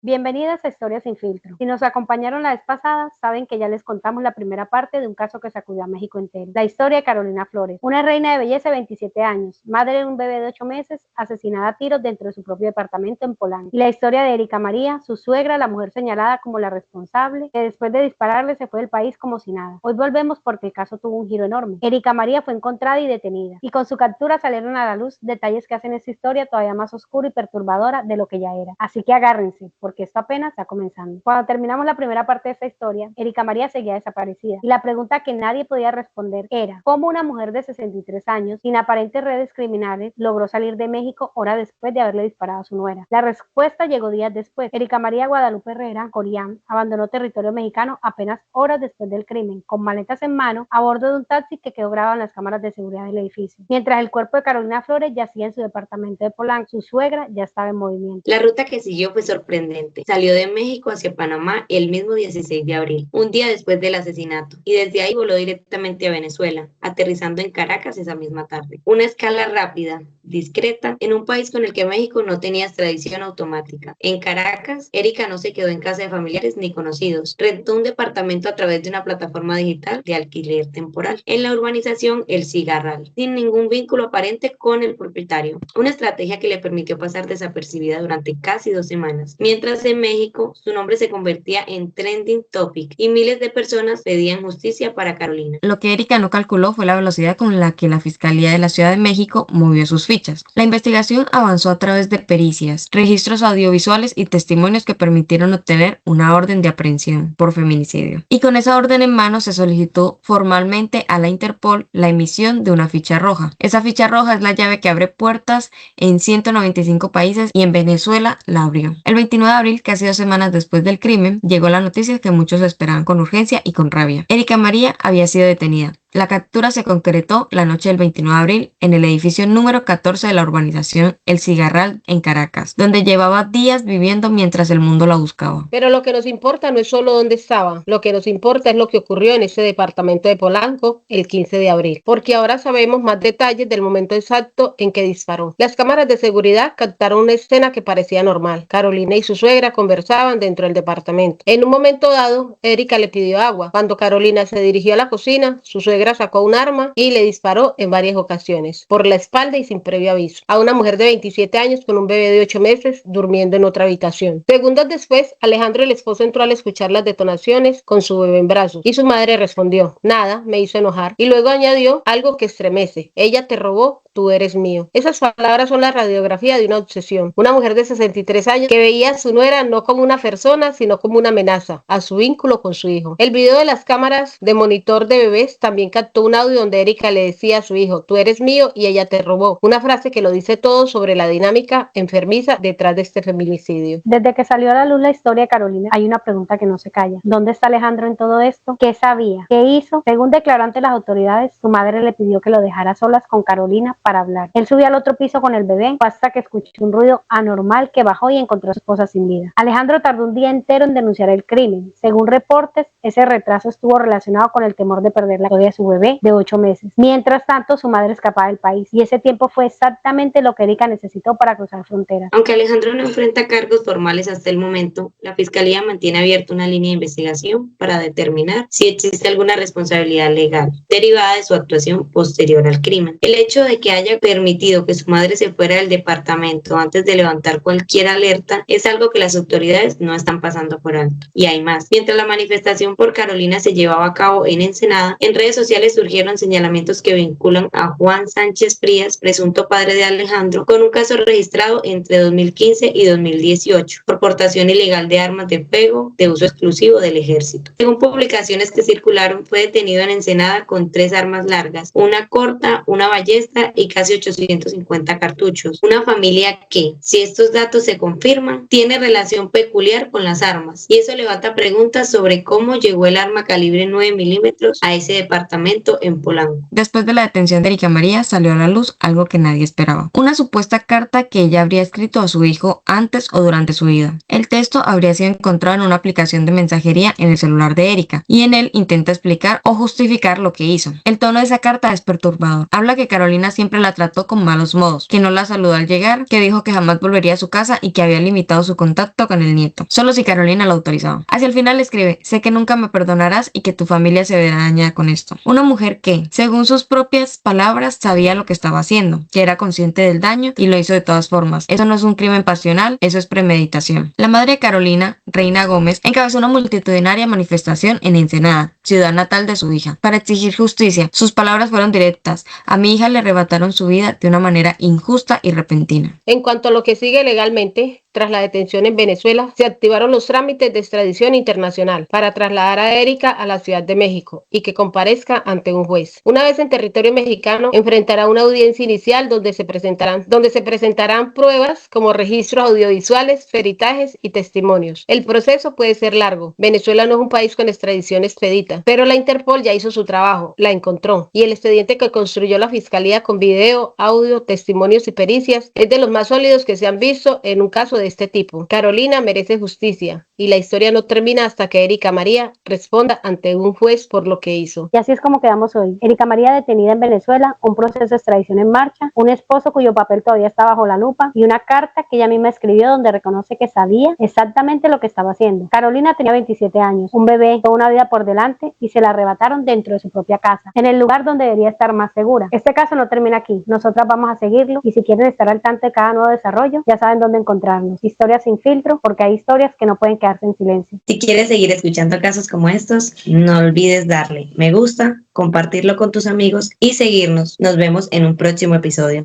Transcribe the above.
Bienvenidas a Historias sin filtro. Si nos acompañaron la vez pasada, saben que ya les contamos la primera parte de un caso que sacudió a México entero. La historia de Carolina Flores, una reina de belleza de 27 años, madre de un bebé de 8 meses, asesinada a tiros dentro de su propio departamento en Polanco. Y la historia de Erika María, su suegra, la mujer señalada como la responsable, que después de dispararle se fue del país como si nada. Hoy volvemos porque el caso tuvo un giro enorme. Erika María fue encontrada y detenida, y con su captura salieron a la luz detalles que hacen esta historia todavía más oscura y perturbadora de lo que ya era. Así que agárrense, porque esto apenas está comenzando. Cuando terminamos la primera parte de esta historia, Erika María seguía desaparecida, y la pregunta que nadie podía responder era, ¿cómo una mujer de 63 años, sin aparentes redes criminales, logró salir de México horas después de haberle disparado a su nuera? La respuesta llegó días después. Erika María Guadalupe Herrera Corián abandonó territorio mexicano apenas horas después del crimen, con maletas en mano, a bordo de un taxi que quedó grabado en las cámaras de seguridad del edificio. Mientras el cuerpo de Carolina Flores yacía en su departamento de Polanco, su suegra ya estaba en movimiento. La ruta que siguió fue sorprendente. Salió de México hacia Panamá el mismo 16 de abril, un día después del asesinato, y desde ahí voló directamente a Venezuela, aterrizando en Caracas esa misma tarde. Una escala rápida, discreta, en un país con el que México no tenía extradición automática. En Caracas, Erika no se quedó en casa de familiares ni conocidos. Rentó un departamento a través de una plataforma digital de alquiler temporal en la urbanización El Cigarral, sin ningún vínculo aparente con el propietario. Una estrategia que le permitió pasar desapercibida durante casi 2 semanas. Mientras en México, su nombre se convertía en trending topic y miles de personas pedían justicia para Carolina. Lo que Erika no calculó fue la velocidad con la que la Fiscalía de la Ciudad de México movió sus fichas. La investigación avanzó a través de pericias, registros audiovisuales y testimonios que permitieron obtener una orden de aprehensión por feminicidio. Y con esa orden en mano se solicitó formalmente a la Interpol la emisión de una ficha roja. Esa ficha roja es la llave que abre puertas en 195 países y en Venezuela la abrió. El 29 de abril, casi 2 semanas después del crimen, llegó la noticia que muchos esperaban con urgencia y con rabia. Erika María había sido detenida. La captura se concretó la noche del 29 de abril en el edificio número 14 de la urbanización El Cigarral en Caracas, donde llevaba días viviendo mientras el mundo la buscaba. Pero lo que nos importa no es solo dónde estaba, lo que nos importa es lo que ocurrió en ese departamento de Polanco el 15 de abril, porque ahora sabemos más detalles del momento exacto en que disparó. Las cámaras de seguridad captaron una escena que parecía normal. Carolina y su suegra conversaban dentro del departamento. En un momento dado, Erika le pidió agua. Cuando Carolina se dirigió a la cocina, su suegra sacó un arma y le disparó en varias ocasiones, por la espalda y sin previo aviso, a una mujer de 27 años con un bebé de 8 meses durmiendo en otra habitación. Segundos después, Alejandro, el esposo, entró al escuchar las detonaciones con su bebé en brazos y su madre respondió: nada, me hizo enojar. Y luego añadió algo que estremece: ella te robó, tú eres mío. Esas palabras son la radiografía de una obsesión. Una mujer de 63 años que veía a su nuera no como una persona, sino como una amenaza a su vínculo con su hijo. El video de las cámaras de monitor de bebés también captó un audio donde Erika le decía a su hijo: tú eres mío y ella te robó. Una frase que lo dice todo sobre la dinámica enfermiza detrás de este feminicidio. Desde que salió a la luz la historia de Carolina, hay una pregunta que no se calla. ¿Dónde está Alejandro en todo esto? ¿Qué sabía? ¿Qué hizo? Según declaró ante las autoridades, su madre le pidió que lo dejara a solas con Carolina para hablar. Él subió al otro piso con el bebé hasta que escuchó un ruido anormal que bajó y encontró a su esposa sin vida. Alejandro tardó un día entero en denunciar el crimen. Según reportes, ese retraso estuvo relacionado con el temor de perder la custodia de su bebé de 8 meses. Mientras tanto, su madre escapaba del país, y ese tiempo fue exactamente lo que Erika necesitó para cruzar fronteras. Aunque Alejandro no enfrenta cargos formales hasta el momento, la Fiscalía mantiene abierta una línea de investigación para determinar si existe alguna responsabilidad legal derivada de su actuación posterior al crimen. El hecho de que haya permitido que su madre se fuera del departamento antes de levantar cualquier alerta es algo que las autoridades no están pasando por alto. Y hay más. Mientras la manifestación por Carolina se llevaba a cabo en Ensenada, en redes sociales surgieron señalamientos que vinculan a Juan Sánchez Frías, presunto padre de Alejandro, con un caso registrado entre 2015 y 2018 por portación ilegal de armas de fuego de uso exclusivo del ejército. Según publicaciones que circularon, fue detenido en Ensenada con 3 armas largas, una corta, una ballesta y casi 850 cartuchos. Una familia que, si estos datos se confirman, tiene relación peculiar con las armas, y eso levanta preguntas sobre cómo llegó el arma calibre 9 milímetros a ese departamento apartamento en Polanco. Después de la detención de Erika María salió a la luz algo que nadie esperaba. Una supuesta carta que ella habría escrito a su hijo antes o durante su vida. El texto habría sido encontrado en una aplicación de mensajería en el celular de Erika y en él intenta explicar o justificar lo que hizo. El tono de esa carta es perturbador. Habla que Carolina siempre la trató con malos modos, que no la saludó al llegar, que dijo que jamás volvería a su casa y que había limitado su contacto con el nieto, solo si Carolina lo autorizaba. Hacia el final escribe: sé que nunca me perdonarás y que tu familia se verá dañada con esto. Una mujer que, según sus propias palabras, sabía lo que estaba haciendo, que era consciente del daño y lo hizo de todas formas. Eso no es un crimen pasional, eso es premeditación. La madre de Carolina, Reina Gómez, encabezó una multitudinaria manifestación en Ensenada, ciudad natal de su hija, para exigir justicia. Sus palabras fueron directas: a mi hija le arrebataron su vida de una manera injusta y repentina. En cuanto a lo que sigue legalmente, tras la detención en Venezuela, se activaron los trámites de extradición internacional para trasladar a Erika a la Ciudad de México y que comparezca ante un juez. Una vez en territorio mexicano, enfrentará una audiencia inicial donde se presentarán pruebas como registros audiovisuales, peritajes y testimonios. El proceso puede ser largo. Venezuela no es un país con extradición expedita, pero la Interpol ya hizo su trabajo, la encontró, y el expediente que construyó la Fiscalía con video, audio, testimonios y pericias es de los más sólidos que se han visto en un caso de este tipo. Carolina merece justicia y la historia no termina hasta que Erika María responda ante un juez por lo que hizo. Y así es como quedamos hoy. Erika María detenida en Venezuela, un proceso de extradición en marcha, un esposo cuyo papel todavía está bajo la lupa y una carta que ella misma escribió donde reconoce que sabía exactamente lo que estaba haciendo. Carolina tenía 27 años, un bebé, toda una vida por delante y se la arrebataron dentro de su propia casa, en el lugar donde debería estar más segura. Este caso no termina aquí. Nosotras vamos a seguirlo y si quieren estar al tanto de cada nuevo desarrollo, ya saben dónde encontrarnos. Historias sin filtro, porque hay historias que no pueden quedarse en silencio. Si quieres seguir escuchando casos como estos, no olvides darle me gusta, compartirlo con tus amigos y seguirnos. Nos vemos en un próximo episodio.